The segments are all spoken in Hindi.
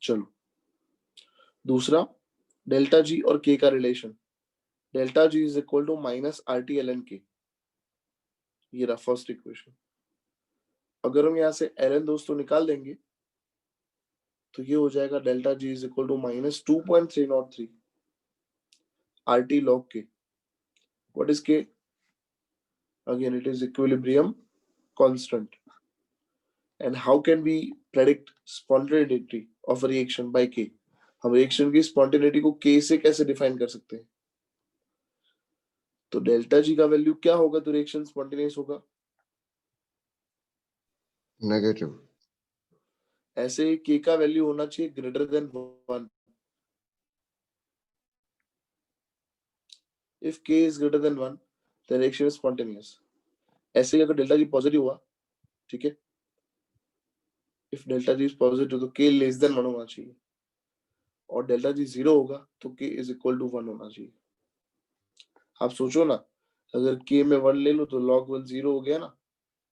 चलो दूसरा, डेल्टा जी और के का relation, delta G is equal to minus R T L N K. ये रहा फर्स्ट इक्वेशन। अगर हम यहाँ से एल एन दोस्तों निकाल देंगे तो ये हो जाएगा delta G is equal to minus 2.303 R T log K. What is K? Again it is equilibrium constant. And how can we predict spontaneity of reaction by K? हम रिएक्शन की स्पॉन्टेनिटी को के से कैसे डिफाइन कर सकते हैं? तो डेल्टा जी का वैल्यू क्या होगा तो रिएक्शन स्पॉन्टेनियस होगा? नेगेटिव। ऐसे के का वैल्यू होना चाहिए ग्रेटर देन 1। इफ के is greater than 1 the reaction is spontaneous. ऐसे ही अगर डेल्टा जी पॉजिटिव हुआ, ठीक है, if delta G is positive तो के लेस देन 1 होना चाहिए, और डेल्टा जी 0 होगा तो के इज इक्वल टू 1 होना चाहिए। आप सोचो ना, अगर के में 1 ले लो तो log 1 0 हो गया ना,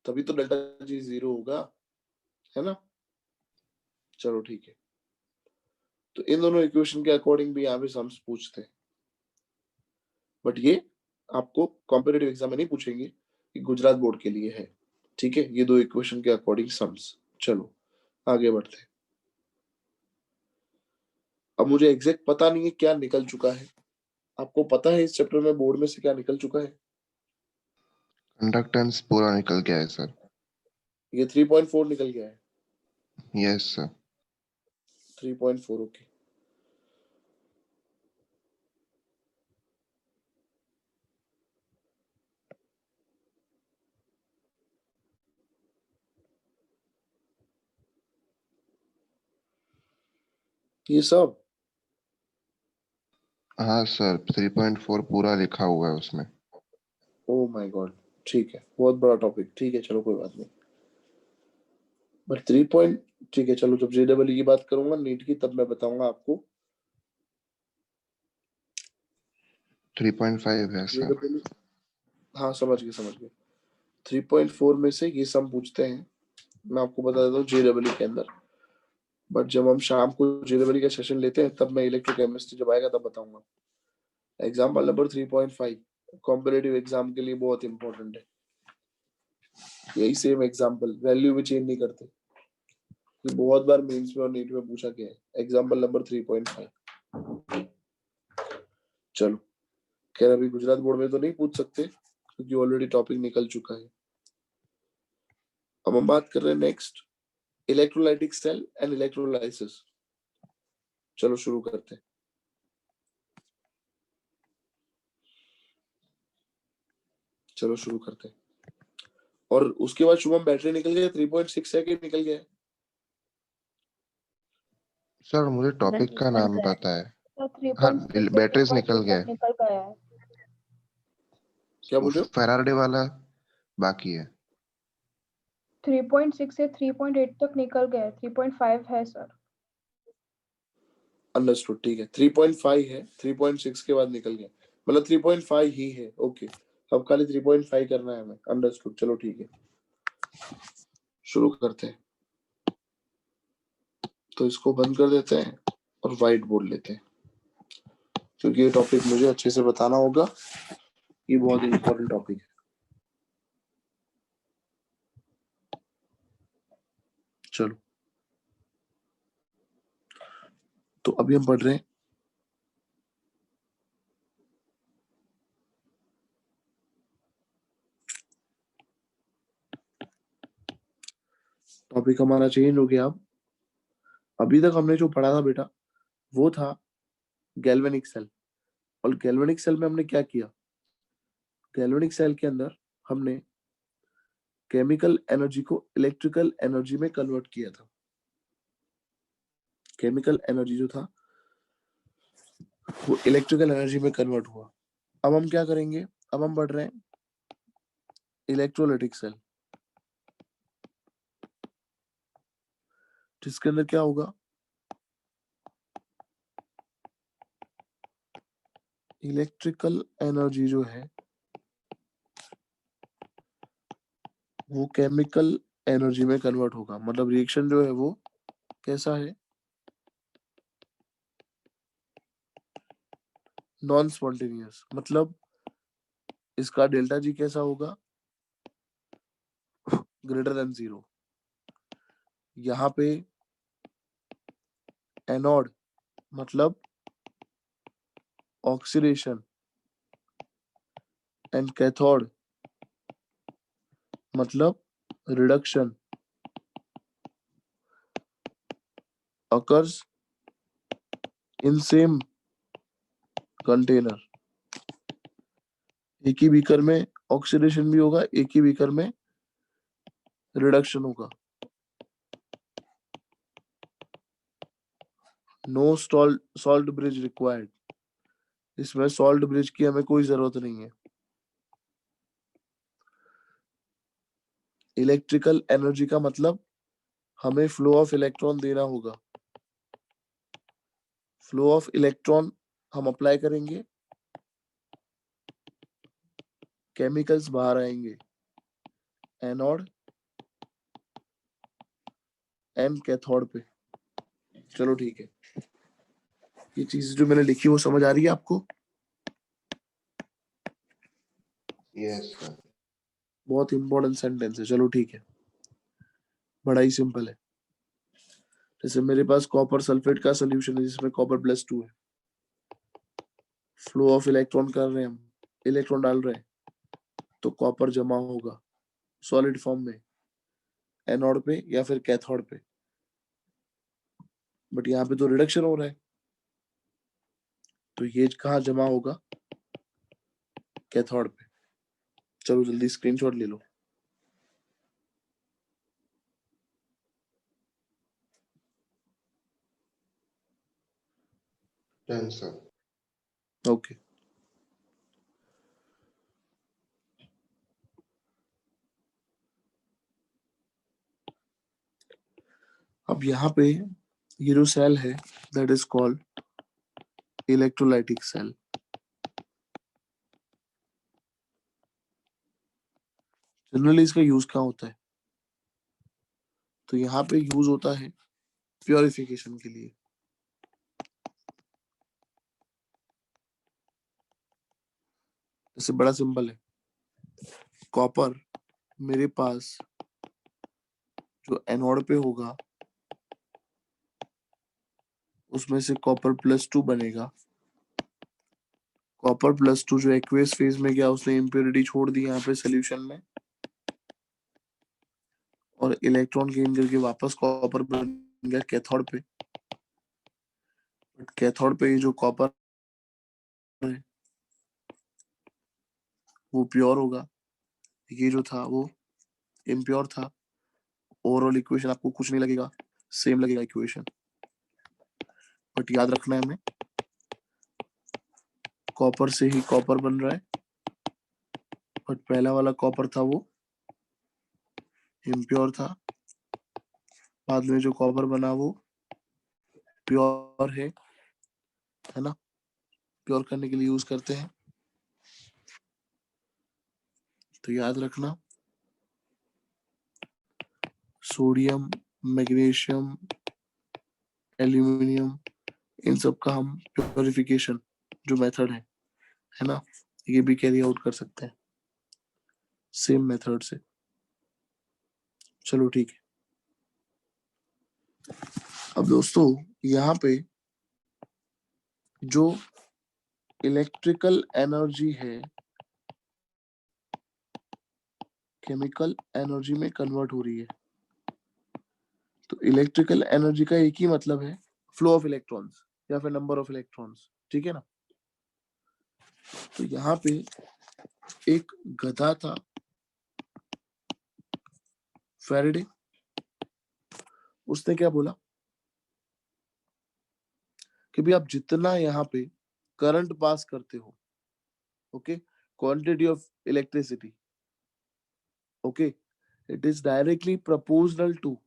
तभी तो डेल्टा जी 0 होगा, है ना? चलो ठीक है, तो इन दोनों इक्वेशन के अकॉर्डिंग भी यहाँ पे सम्स पूछते हैं, बट ये आपको कॉम्पिटिटिव एग्जाम में नहीं पूछेंगे, ये गुजरात बोर्ड के लिए है, ठीक है? ये दो इक्वेशन के अकॉर्डिंग सम्स। चलो आगे बढ़ते हैं। अब मुझे एग्जैक्ट पता नहीं है क्या निकल चुका है, आपको पता है इस चैप्टर में बोर्ड में से क्या निकल चुका है? कंडक्टेंस पूरा निकल गया है सर। ये 3.4 निकल गया है। Yes sir. 3.4 ओके। ये सब? हाँ सर, 3.4 पूरा लिखा हुआ है उसमें। ओ माय गॉड, ठीक है, बहुत बड़ा टॉपिक, ठीक है चलो कोई बात नहीं। बट 3 पॉइंट, ठीक है चलो, जब जेडब्ल्यू की बात करूंगा नीट की तब मैं बताऊंगा आपको। 3.5 है सर। जेडब्ल्यू, हाँ समझ गए समझ गए। 3.4 में से ये सम पूछते हैं, मैं आपको बता देता हूँ जेडब्ल्यू के अंदर। बट जब हम शाम को जेडब्ल्यू का सेशन लेते हैं तब मैं इलेक्ट्रोकेमिस्ट्री जब आएगा तब बताऊंगा। एग्जाम्पल नंबर 3.5 कॉम्पिटिटिव एग्जाम के लिए बहुत इंपॉर्टेंट है। यही सेम एग्जाम्पल, वैल्यू भी चेंज नहीं करते, ये बहुत बार मेंस में और नीट में पूछा गया है। Example number 3.5। चलो खैर अभी गुजरात बोर्ड में तो नहीं पूछ सकते क्योंकि ऑलरेडी टॉपिक निकल चुका है। अब हम बात कर रहे हैं next, electrolytic cell and electrolysis. चलो शुरू करते हैं। चलो शुरू करते हैं। और उसके बाद शुभम बैटरी निकल गया 3.6 है कि निकल गया? सर मुझे टॉपिक का नाम पता है। हाँ, बैटरीज निकल गया है। निकल गया है। क्या बोल रहे हो? फेराडे वाला बाकी है। 3.6 से 3.8 तक निकल गया है, 3.5 है सर। अंडरस्टूड, ठीक है 3.5 है, 3.6 के बाद निकल गया, मतलब 3.5 ही है, ओके। अब खाली 3.5 करना है हमें, अंडरस्टूड, चलो ठीक है शुरू करते हैं। तो इसको बंद कर देते हैं और व्हाइट बोर्ड लेते हैं, क्योंकि ये टॉपिक मुझे अच्छे से बताना होगा, ये बहुत इंपॉर्टेंट टॉपिक है। चलो तो अभी हम पढ़ रहे हैं टॉपिक हमारा चेंज हो गया। अब अभी तक हमने जो पढ़ा था बेटा वो था गैल्वेनिक सेल, और गैल्वेनिक सेल में हमने क्या किया? गैल्वेनिक सेल के अंदर हमने केमिकल एनर्जी को इलेक्ट्रिकल एनर्जी में कन्वर्ट किया था। केमिकल एनर्जी जो था वो इलेक्ट्रिकल एनर्जी में कन्वर्ट हुआ। अब हम क्या करेंगे? अब हम पढ़ रहे हैं इलेक्ट्रोलाइटिक सेल, जिसके अंदर क्या होगा? इलेक्ट्रिकल एनर्जी जो है वो केमिकल एनर्जी में कन्वर्ट होगा, मतलब रिएक्शन जो है वो कैसा है? नॉन स्पॉन्टेनियस मतलब इसका डेल्टा जी कैसा होगा, ग्रेटर देन 0। यहाँ पे एनोड मतलब ऑक्सीडेशन एंड कैथोड मतलब reduction occurs in same container। एक ही बीकर में ऑक्सीडेशन भी होगा, एक ही बीकर में रिडक्शन होगा। नो सॉल्ट ब्रिज रिक्वायर्ड, इसमें सॉल्ट ब्रिज की हमें कोई जरूरत नहीं है। इलेक्ट्रिकल एनर्जी का मतलब हमें फ्लो ऑफ इलेक्ट्रॉन देना होगा। फ्लो ऑफ इलेक्ट्रॉन हम अप्लाई करेंगे, केमिकल्स बाहर आएंगे, एनोड एंड कैथोड पे। चलो ठीक है, ये चीज जो मैंने लिखी वो समझ आ रही है आपको? Yes sir. बहुत इंपॉर्टेंट सेंटेंस है। चलो ठीक है, बड़ा ही सिंपल है। जैसे मेरे पास कॉपर सल्फेट का सोल्यूशन है जिसमें कॉपर +2 है। फ्लो ऑफ इलेक्ट्रॉन कर रहे हैं हम, इलेक्ट्रॉन डाल रहे हैं, तो कॉपर जमा होगा सॉलिड फॉर्म में एनोड पे या फिर कैथोड पे। बट यहाँ पे तो रिडक्शन हो रहा है, तो ये कहाँ जमा होगा, कैथोड पे। चलो जल्दी स्क्रीनशॉट ले लो। Done sir. ओके, अब यहाँ पे ये जो सेल है that is called electrolytic cell. Generally इसका यूज कहाँ होता है, तो यहाँ पे यूज होता है प्योरिफिकेशन के लिए। जैसे बड़ा सिंपल है, कॉपर मेरे पास जो एनोड पे होगा उसमें से कॉपर +2 बनेगा। कॉपर +2 जो एक्वेस फेज में गया उसने इम्प्योरिटी छोड़ दी यहाँ पे सोल्यूशन में, और इलेक्ट्रॉन गेन करके वापस कॉपर बन गया कैथोड पे। बट कैथोड पे ये जो कॉपर है वो प्योर होगा, ये जो था वो इम्प्योर था। ओवरऑल इक्वेशन आपको कुछ नहीं लगेगा, सेम लगेगा इक्वेशन। बट याद रखना है हमें, कॉपर से ही कॉपर बन रहा है, बट पहला वाला कॉपर था वो इम्प्योर था, बाद में जो कॉपर बना वो प्योर है ना। प्योर करने के लिए यूज करते हैं, तो याद रखना सोडियम, मैग्नीशियम, एल्यूमिनियम, इन सब का हम प्योरिफिकेशन जो मेथड है ना, ये भी कैरी आउट कर सकते हैं सेम मेथड से। चलो ठीक है, अब दोस्तों यहाँ पे जो इलेक्ट्रिकल एनर्जी है केमिकल एनर्जी में कन्वर्ट हो रही है। तो इलेक्ट्रिकल एनर्जी का एक ही मतलब है फ्लो ऑफ इलेक्ट्रॉन्स या फिर नंबर ऑफ इलेक्ट्रॉन्स, ठीक है ना। तो यहाँ पे एक गधा था फैराडे, उसने क्या बोला कि भी आप जितना यहाँ पे करंट पास करते हो, okay, quantity of electricity, okay, it is directly proportional to,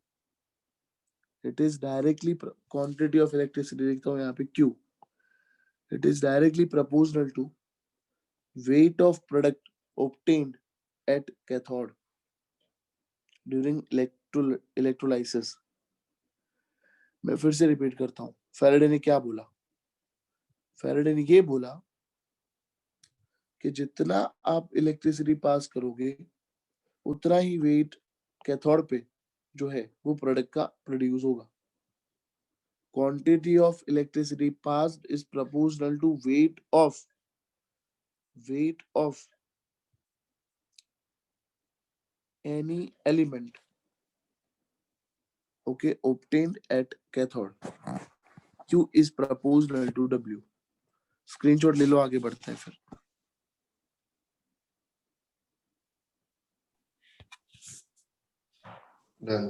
it is directly quantity of electricity लिखता हूँ यहाँ पे Q, it is directly proportional to weight of product obtained at cathode during electrolysis। मैं फिर से रिपीट करता हूँ, फैराडे ने क्या बोला, फैराडे ने ये बोला कि जितना आप इलेक्ट्रिसिटी पास करोगे उतना ही वेट कैथोड पे जो है वो प्रोडक्ट का प्रोड्यूस होगा. Quantity of electricity passed is proportional to weight of any element, okay, obtained at cathode. Q is proportional to W. Screenshot ले लो, आगे बढ़ते हैं फिर. डन.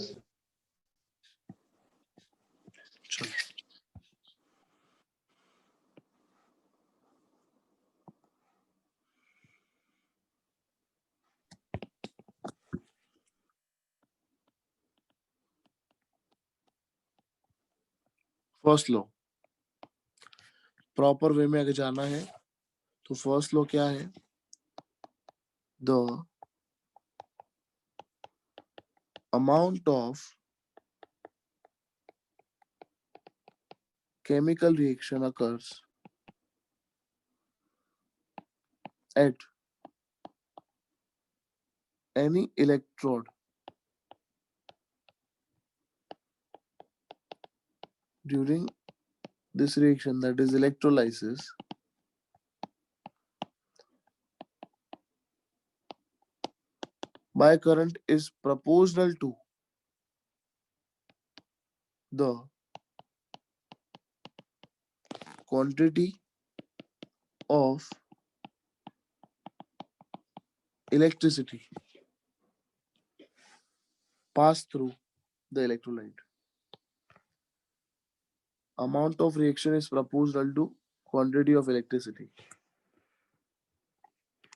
चलो फर्स्ट लॉ प्रॉपर वे में अगर जाना है तो फर्स्ट लॉ क्या है? The amount of chemical reaction occurs at any electrode during this reaction, that is electrolysis, by current is proportional to the quantity of electricity passed through the electrolyte. Amount of reaction is proportional to quantity of electricity.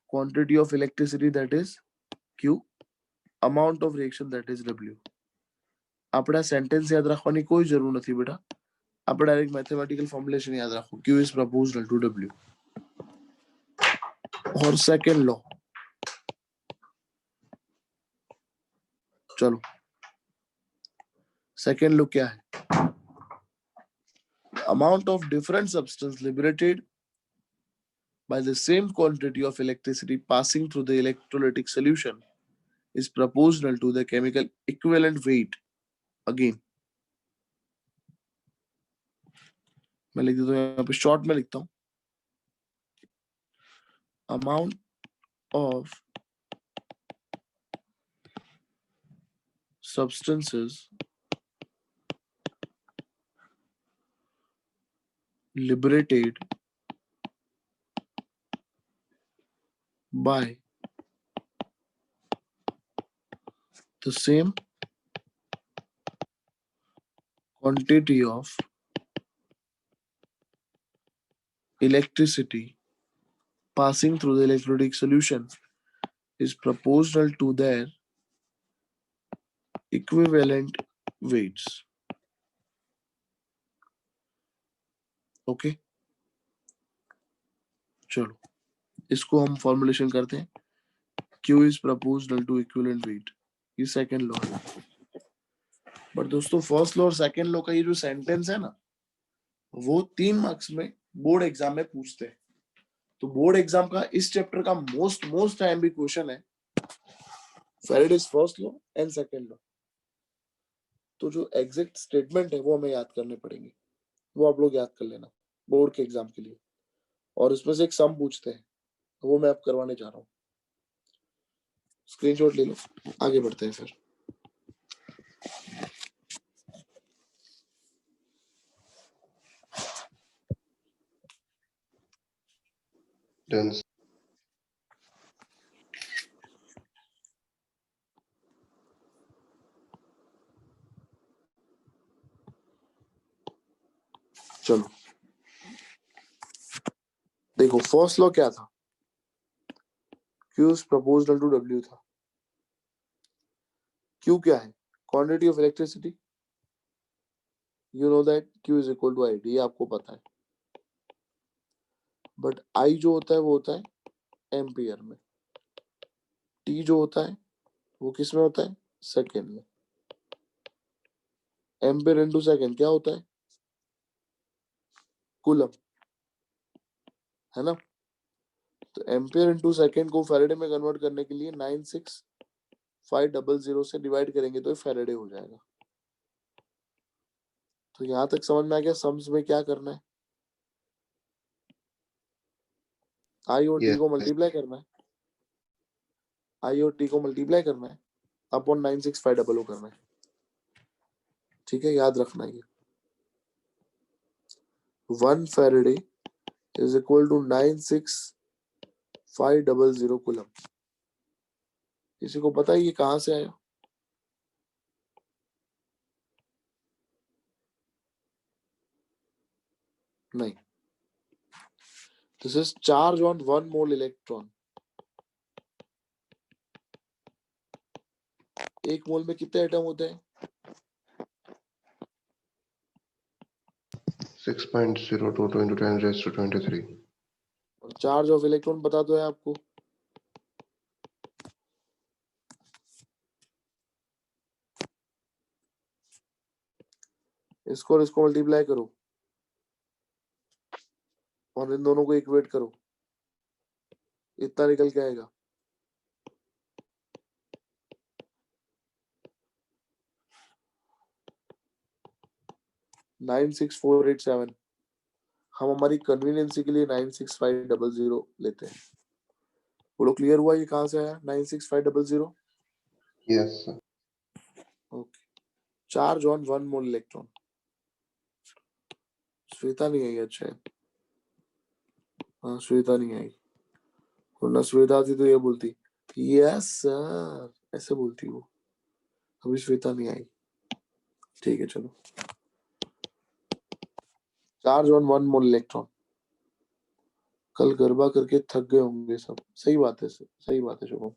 Quantity of electricity, that is Q. Amount of reaction, that is W. આપણા સેન્ટેન્સ યાદ રાખવાની કોઈ જરૂર નથી બેટા. આપણે ડાયરેક્ટ મેથેમેટિકલ ફોર્મ્યુલેશન યાદ રાખો. Q is proportional to W. और सेकेंड लॉ, चलो सेकेंड लॉ क्या है? Amount of different substance liberated by the same quantity of electricity passing through the electrolytic solution is proportional to the chemical equivalent weight. Again, मैं लिख देता हूँ यहाँ पे, शॉर्ट में लिखता हूँ. Amount of substances liberated by the same quantity of electricity passing through the electrolytic solution is proportional to their equivalent weights. Okay, चलो इसको हम फॉर्मुलेशन करते हैं. Q is proportional to equivalent weight. ये सेकेंड लॉ है. बट दोस्तों फर्स्ट लॉ और सेकेंड लॉ का ये जो सेंटेंस है ना, वो 3 मार्क्स में बोर्ड एग्जाम में पूछते हैं. तो बोर्ड एग्जाम का इस चैप्टर का मोस्ट टाइम भी क्वेश्चन है Faraday's first law and second law. तो जो एग्जैक्ट स्टेटमेंट है वो हमें याद करने पड़ेंगे, वो आप लोग याद कर लेना बोर्ड के एग्जाम के लिए. और उसमें से एक सम पूछते हैं, वो मैं अब करवाने जा रहा हूँ. स्क्रीनशॉट ले लो, आगे बढ़ते हैं फिर. डन. चलो देखो फर्स्ट लॉ क्या था? Q is proportional to W था. Q क्या है? Quantity of electricity. You know that Q is equal to ID, ये आपको पता है. बट I जो होता है वो होता है एम्पियर में. T जो होता है वो किस में होता है? सेकेंड में. एम्पियर इंटू सेकेंड क्या होता है? कूलम, है ना? तो एम्पियर इनटू सेकंड को फैराडे में कन्वर्ट करने के लिए 96500 से डिवाइड करेंगे तो ये फैराडे हो जाएगा। तो यहां तक समझ में आ गया सम्स में क्या करना है, आई और टी को मल्टीप्लाई करना है, आई और टी को मल्टीप्लाई करना है अपॉन 96500 करना है। ठीक है, याद रखना ये 1 faraday is equal to 96500 coulomb. किसी को पता है ये कहां से आया? नहीं, this is charge on 1 mole electron. एक मोल में कितने एटम होते हैं? 6.022 into 10 raised to 23. और चार्ज ऑफ इलेक्ट्रॉन पता तो है आपको, इसको और इसको मल्टीप्लाई करो और इन दोनों को इक्वेट करो, इतना निकल के आएगा। 96487। हम हमारी कन्वीनियंसी के लिए 96500 लेते हैं। बोलो क्लियर हुआ ये कहां से आया 96500? Yes, sir. Okay, charge on 1 mole electron. Shweta नहीं आई, अच्छा है, हाँ श्वेता नहीं आई, वरना श्वेता आती तो ये बोलती यस सर, ऐसे बोलती वो। अभी श्वेता नहीं आई, ठीक है चलो। Charge on 1 mole electron. कल गरबा करके थक गए होंगे सब, सही बात है सर, सही बात है शुभम।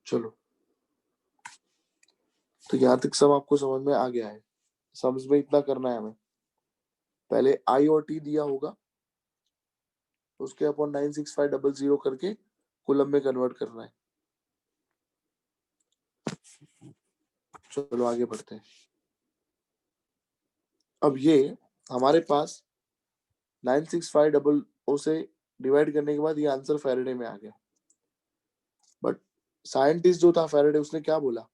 चलो, तो यहाँ तक सब आपको समझ में आ गया है। सम्स में इतना करना है हमें, पहले आई और टी दिया होगा, उसके अपॉन 96500 करके कूलम में कन्वर्ट करना है। चलो आगे बढ़ते हैं। अब ये हमारे पास 96500 से डिवाइड करने के बाद ये आंसर फैराडे में आ गया। बट साइंटिस्ट जो था फैराडे, उसने क्या बोला?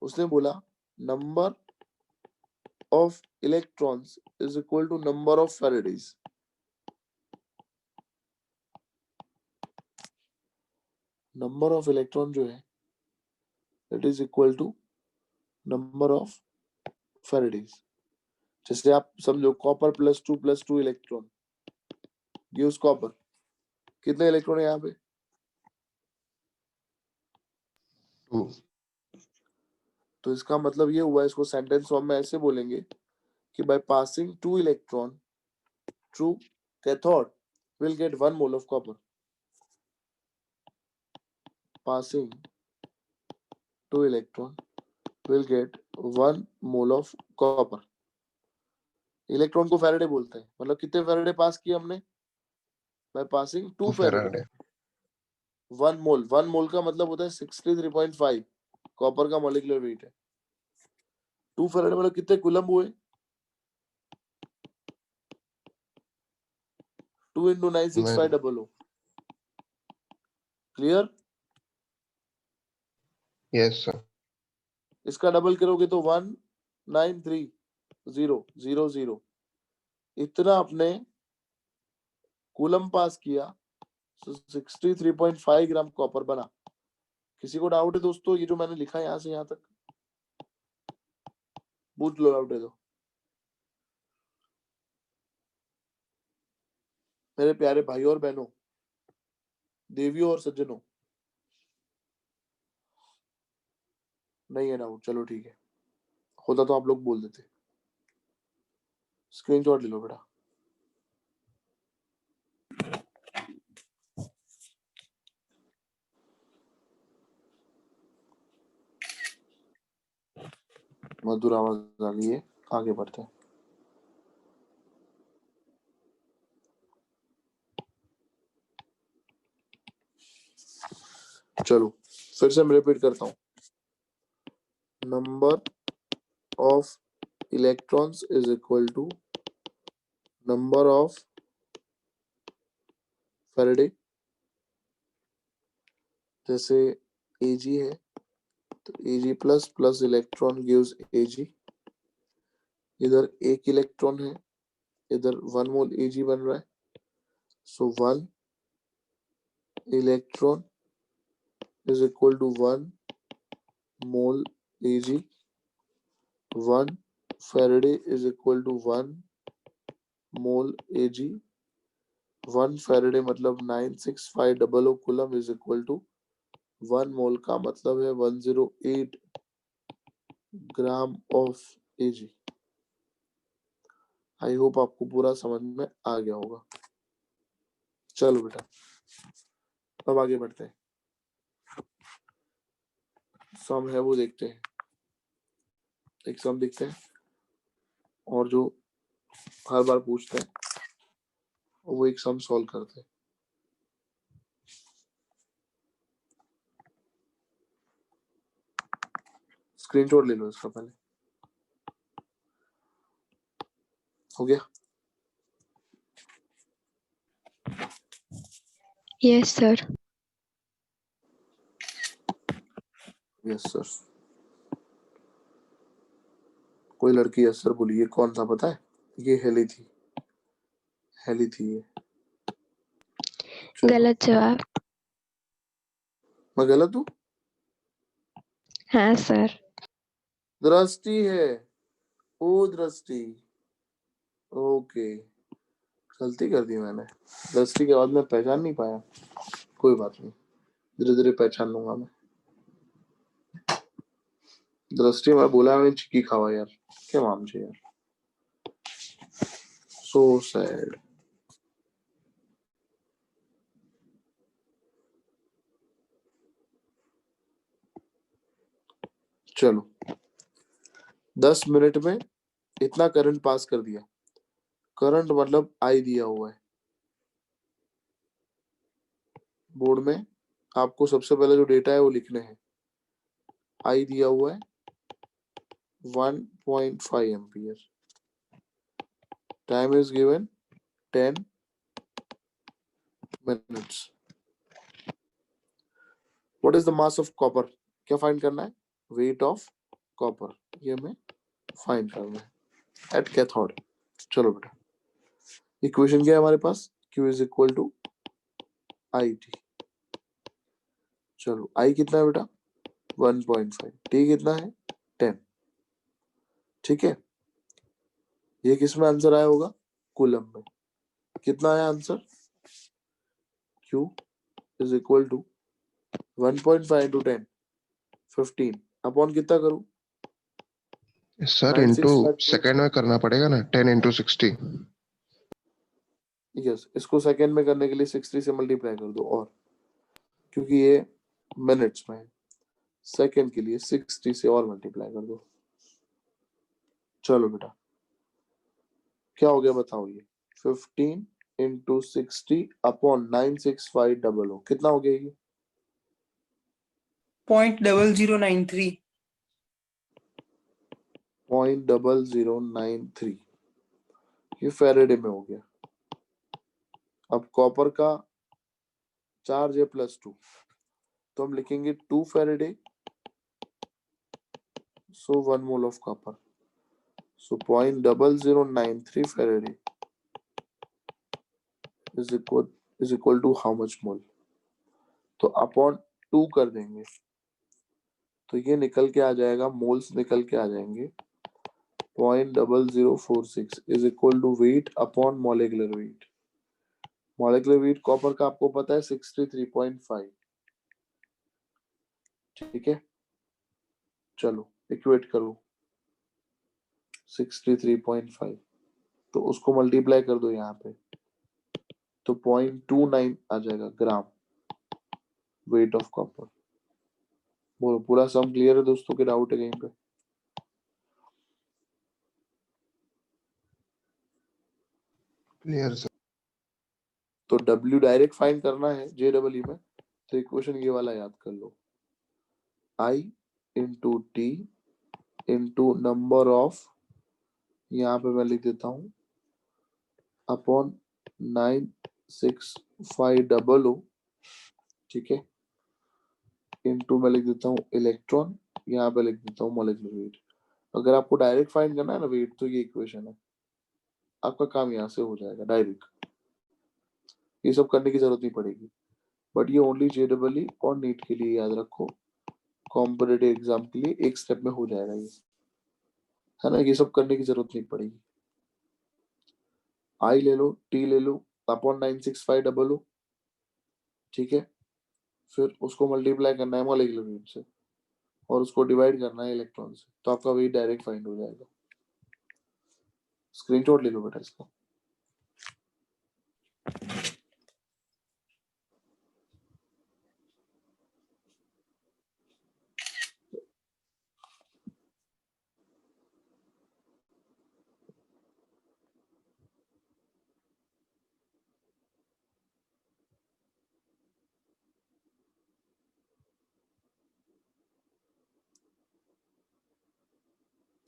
उसने बोला number of electrons is equal to number of faradays. Number of electron जो है it is equal to number of faradays. जैसे आप समझो copper plus two electron gives copper. कितने इलेक्ट्रॉन है यहाँ पे? 2. तो इसका मतलब ये हुआ, इसको सेंटेंस फॉर्म में ऐसे बोलेंगे कि by passing 2 electron through cathode will get 1 mole of copper. Passing 2 electron will get 1 mole of copper. Electron को फैराडे बोलते हैं, मतलब कितने फैराडे पास किए हमने? By passing 2 Faraday. Faraday. 1 मोल, 1 मोल का मतलब होता है 63.5 कॉपर का मॉलिक्यूलर वेट है। 2 फैराडे मतलब कितने कूलम हुए? 2 into 96500। क्लियर? Yes, sir. इसका डबल करोगे तो 193,000 इतना अपने कूलम पास किया, 63.5 ग्राम कॉपर बना। किसी को डाउट है दोस्तों, ये जो मैंने लिखा है यहाँ से यहाँ तक? पूछ लो, डाउट है तो। मेरे प्यारे भाइयों और बहनों, देवियों और सज्जनों, नहीं है डाउट? चलो ठीक है, होता तो आप लोग बोल देते। स्क्रीनशॉट ले लो बेटा। मधुर आवाज आ गई है, आगे बढ़ते हैं। चलो फिर से मैं रिपीट करता हूँ। Number of electrons is equal to number of faraday, जैसे Ag है तो Ag plus plus electron gives Ag, इधर एक इलेक्ट्रॉन है, इधर 1 मोल Ag बन रहा है, सो 1 electron is equal to 1 mole Ag, 1 Faraday is equal to 1 mole Ag, 1 Faraday मतलब 96500 कूलम is equal to 1 मोल का मतलब है 108 gram of Ag। I hope आपको पूरा समझ में आ गया होगा। चलो बेटा अब आगे बढ़ते हैं, सम है वो देखते हैं, एक सम देखते हैं और जो हर बार पूछते हैं वो एक सम सॉल्व करते हैं। स्क्रीनशॉट ले लो इसका पहले, हो गया? Yes sir. Yes sir. कोई लड़की यस सर बोली, ये कौन सा पता है? ये हेली थी, हेली थी ये। गलत जवाब। मैं गलत हूँ? हाँ सर। दृष्टि है, ओ दृष्टि, ओके गलती कर दी मैंने, दृष्टि के बाद मैं पहचान नहीं पाया, कोई बात नहीं, धीरे धीरे पहचान लूंगा मैं। दृष्टि मैं बोला मैंने चिक्की खावा यार, क्या माम छे यार, सो सैड। चलो 10 मिनट में इतना करंट पास कर दिया, करंट मतलब आई दिया हुआ है बोर्ड में, आपको सबसे पहले जो डेटा है वो लिखने हैं। आई दिया हुआ है 1.5 ampere, time is given 10 minutes. What is the mass of copper? क्या फाइंड करना है? वेट ऑफ कॉपर, ये हमें फाइंड करना है एट कैथोड। चलो बेटा इक्वेशन क्या है हमारे पास? Q is equal to IT। चलो I कितना है बेटा? 1.5, T कितना है? 10। ठीक है, ये किस में आंसर आया होगा? कूलम में। कितना आया answer? Q is equal to 1.5 into 10 15 upon कितना करूं? सर इंटू सेकेंड में करना पड़ेगा ना, 10 into 60। यस, इसको सेकेंड में करने के लिए 60 से मल्टीप्लाई कर दो, और क्योंकि ये मिनट्स में है, सेकेंड के लिए 60 से और मल्टीप्लाई कर दो। चलो बेटा क्या हो गया बताओ, ये 15 into 60 अपॉन 96500 कितना हो गया ये? 0.0093। 0.0093, ये फैराडे में हो गया। अब कॉपर का चार्ज है +2, तो हम लिखेंगे 2 faraday, so 1 mole of copper, so 0.0093 faraday is equal to how much mole? तो अपॉन 2 कर देंगे तो ये निकल के आ जाएगा, मोल्स निकल के आ जाएंगे 0.0046 is equal to weight upon molecular weight. Molecular weight copper का आपको पता है 63.5। ठीक है, चलो इक्वेट करो 63.5, तो उसको मल्टीप्लाई कर दो यहाँ पे, तो 0.29 आ जाएगा ग्राम वेट ऑफ कॉपर। बोलो पूरा सम क्लियर है दोस्तों, के डाउट है कहीं पे? Clear sir. तो W डायरेक्ट फाइंड करना है JEE में, तो इक्वेशन ये वाला याद कर लो, I into T into number of, यहाँ पे मैं लिख देता हूँ अपॉन 1.6500, ठीक है, इनटू मैं लिख देता हूँ इलेक्ट्रॉन, यहाँ पे लिख देता हूँ मॉलिक्यूलर वेट। अगर आपको डायरेक्ट फाइंड करना है ना वेट, तो ये इक्वेशन है, आपका काम यहाँ से हो जाएगा डायरेक्ट, ये सब करने की जरूरत नहीं पड़ेगी। बट ये ओनली जेडबलई और नीट के लिए याद रखो, कॉम्पिटिटिव एग्जाम के लिए एक स्टेप में हो जाएगा ये, है ना, ये सब करने की जरूरत नहीं पड़ेगी। आई ले लो, टी ले लो, अपॉन 96500, ठीक है, फिर उसको मल्टीप्लाई करना है मॉलिक्यूलर वेट से और उसको डिवाइड करना है इलेक्ट्रॉन से, तो आपका वेट डायरेक्ट फाइंड हो जाएगा। स्क्रीनशॉट ले लो बेटा इसका।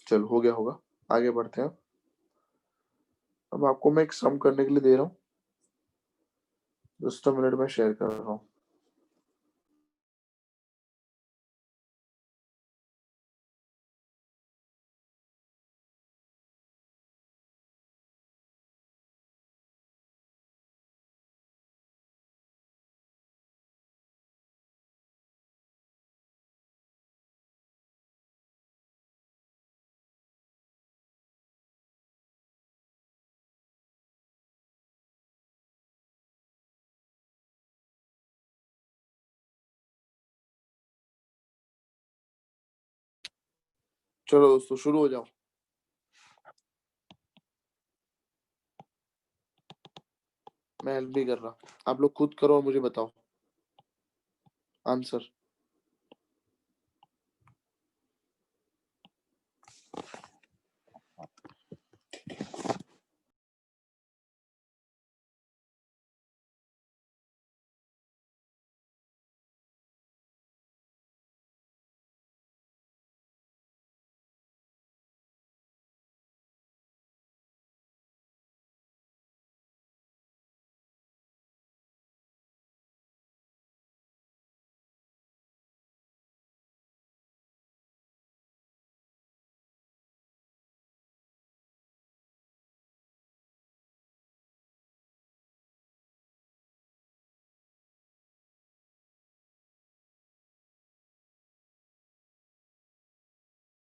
चलो हो गया होगा, आगे बढ़ते हैं। अब आपको मैं एक सम करने के लिए दे रहा हूँ, जस्ट अ मिनट में शेयर कर रहा हूँ। चलो दोस्तों शुरू हो जाओ, मैं हेल्प नहीं कर रहा, आप लोग खुद करो और मुझे बताओ आंसर।